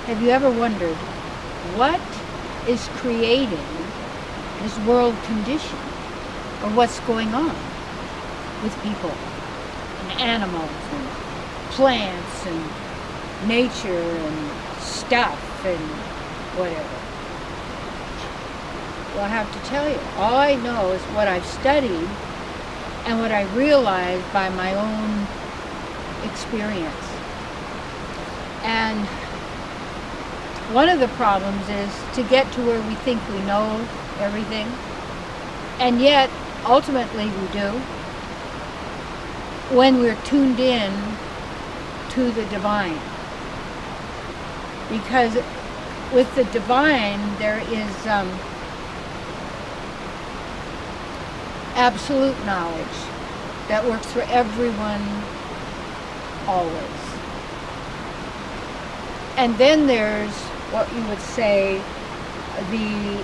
Have you ever wondered what is creating this world condition, or what's going on with people and animals and plants and nature and stuff and whatever? Well, I have to tell you, all I know is what I've studied and what I realized by my own experience. And one of the problems is to get to where we think we know everything, and yet ultimately we do, when we're tuned in to the divine. Because with the divine there is absolute knowledge that works for everyone always. And then there's what you would say the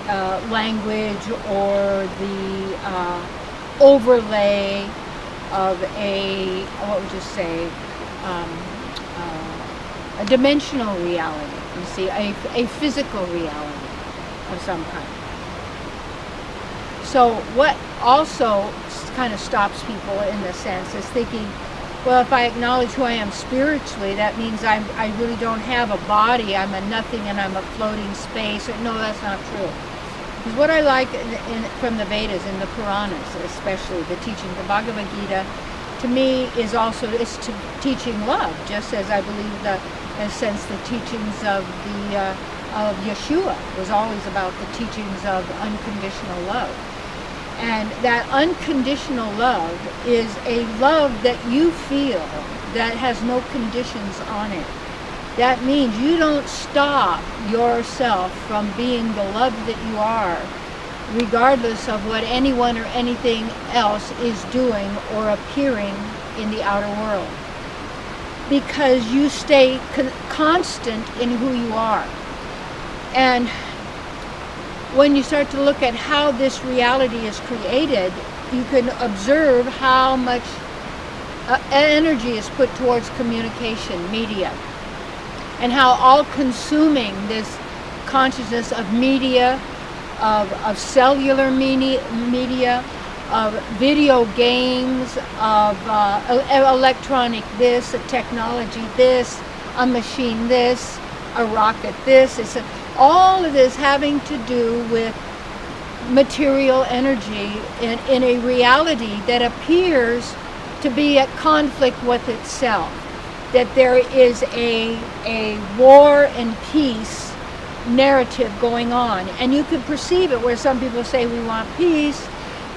language or the overlay of a, what would you say, a dimensional reality, you see, a physical reality of some kind. So what also kind of stops people in the sense is thinking, well, if I acknowledge who I am spiritually, that means I really don't have a body, I'm a nothing and I'm a floating space. No, that's not true. Because what I like from the Vedas and the Puranas, especially the teaching, the Bhagavad Gita, to me is also teaching love, just as I believe in a sense the teachings of Yeshua was always about the teachings of unconditional love. And that unconditional love is a love that you feel that has no conditions on it. That means you don't stop yourself from being the love that you are, regardless of what anyone or anything else is doing or appearing in the outer world. Because you stay constant in who you are. And when you start to look at how this reality is created, you can observe how much energy is put towards communication, media, and how all-consuming this consciousness of media, of cellular media, of video games, of electronic this, a technology this, a machine this, a rocket this, all of this having to do with material energy in a reality that appears to be at conflict with itself. That there is a war and peace narrative going on. And you can perceive it where some people say we want peace,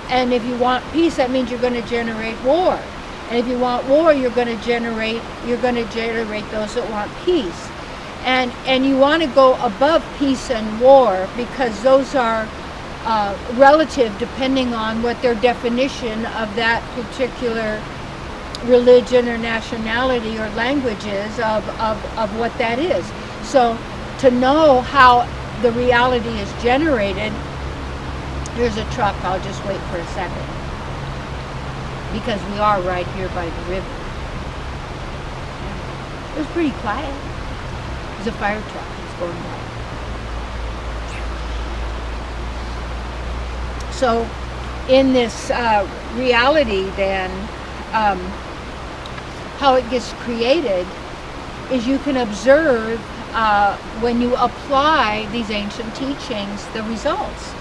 and if you want peace, that means you're going to generate war. And if you want war, you're going to generate those that want peace. And you want to go above peace and war because those are relative depending on what their definition of that particular religion or nationality or language is of what that is. So to know how the reality is generated, there's a truck, I'll just wait for a second, because we are right here by the river. It was pretty quiet. There's a fire truck that's going by. So in this reality then, how it gets created is you can observe when you apply these ancient teachings, the results.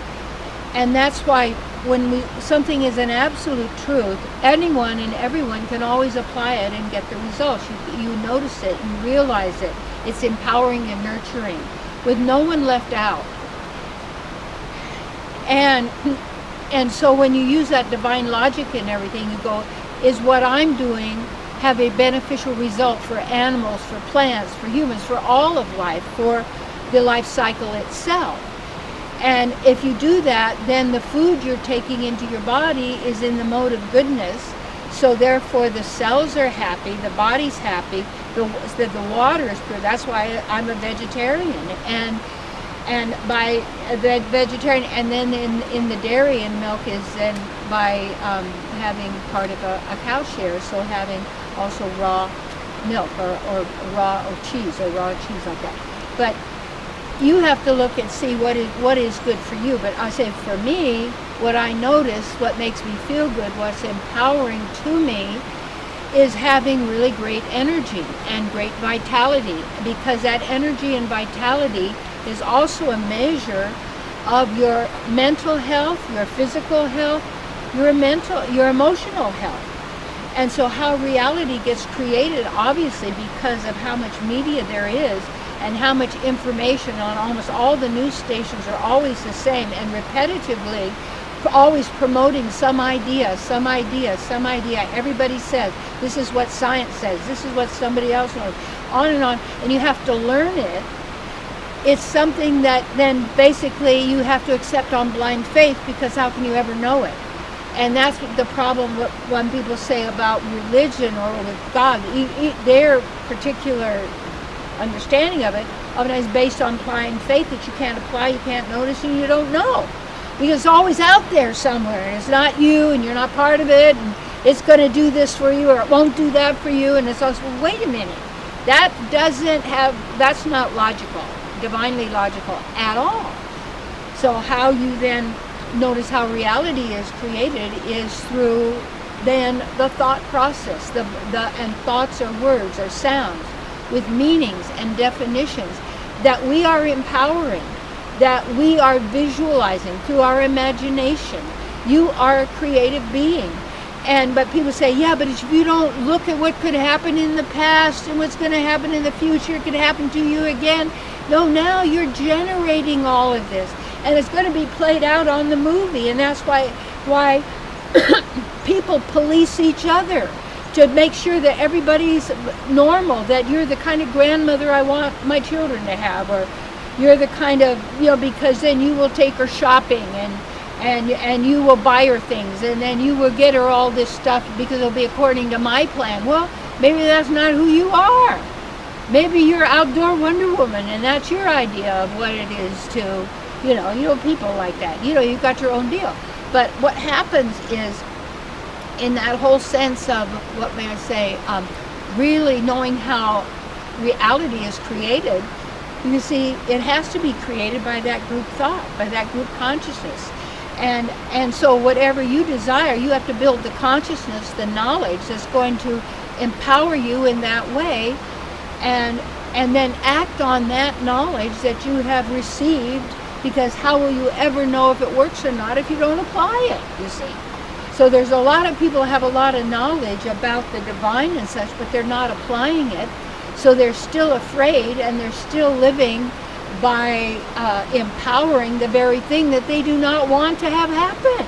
And that's why when something is an absolute truth, anyone and everyone can always apply it and get the results. You notice it, you realize it. It's empowering and nurturing, with no one left out. And so when you use that divine logic and everything, you go, is what I'm doing have a beneficial result for animals, for plants, for humans, for all of life, for the life cycle itself? And if you do that, then the food you're taking into your body is in the mode of goodness. So therefore the cells are happy, the body's happy, the water is pure. That's why I'm a vegetarian. And by the vegetarian, and then in the dairy and milk is then by having part of a cow share, so having also raw milk or raw cheese like that. But you have to look and see what is good for you. But I say for me, what I notice, what makes me feel good, what's empowering to me, is having really great energy and great vitality, because that energy and vitality is also a measure of your mental health, your physical health, your emotional health. And so how reality gets created, obviously, because of how much media there is and how much information on almost all the news stations are always the same and repetitively always promoting some idea. Everybody says, this is what science says, this is what somebody else knows, on, and you have to learn it. It's something that then basically you have to accept on blind faith, because how can you ever know it? And that's the problem when people say about religion or with God. Their particular understanding of it is based on blind faith that you can't apply, you can't notice, and you don't know. Because it's always out there somewhere, and it's not you, and you're not part of it, and it's going to do this for you, or it won't do that for you, and it's also, well, wait a minute, that's not logical, divinely logical at all. So how you then notice how reality is created is through then the thought process, and thoughts are words or sounds with meanings and definitions that we are empowering, that we are visualizing through our imagination. You are a creative being. But people say, yeah, but if you don't look at what could happen in the past and what's going to happen in the future, it could happen to you again. No, now you're generating all of this, and it's going to be played out on the movie. And that's why people police each other, to make sure that everybody's normal, that you're the kind of grandmother I want my children to have, or you're the kind of, because then you will take her shopping and you will buy her things, and then you will get her all this stuff because it'll be according to my plan. Well, maybe that's not who you are. Maybe you're outdoor Wonder Woman, and that's your idea of what it is to, people like that. You've got your own deal. But what happens is, in that whole sense of, what may I say, really knowing how reality is created, you see, it has to be created by that group thought, by that group consciousness. And so whatever you desire, you have to build the consciousness, the knowledge that's going to empower you in that way, and then act on that knowledge that you have received, because how will you ever know if it works or not if you don't apply it, you see? So there's a lot of people who have a lot of knowledge about the divine and such, but they're not applying it. So they're still afraid, and they're still living by empowering the very thing that they do not want to have happen.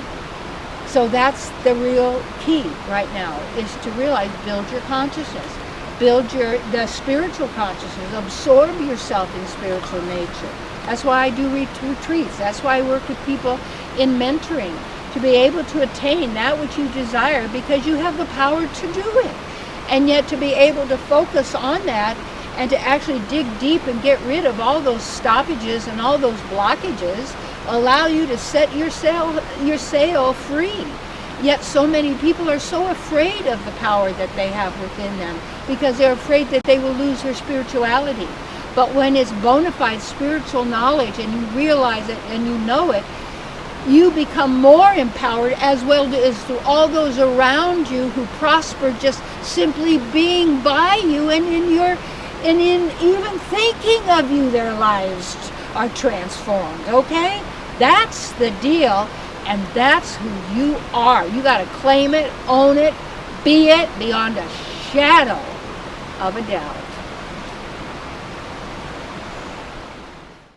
So that's the real key right now, is to realize, build your consciousness, build the spiritual consciousness, absorb yourself in spiritual nature. That's why I do retreats. That's why I work with people in mentoring, to be able to attain that which you desire, because you have the power to do it. And yet to be able to focus on that, and to actually dig deep and get rid of all those stoppages and all those blockages, allow you to set your sail free. Yet so many people are so afraid of the power that they have within them, because they're afraid that they will lose their spirituality. But when it's bona fide spiritual knowledge, and you realize it and you know it, you become more empowered, as well as to all those around you who prosper just simply being by you, and in even thinking of you, their lives are transformed. Okay? That's the deal, and that's who you are. You got to claim it, own it, be it beyond a shadow of a doubt.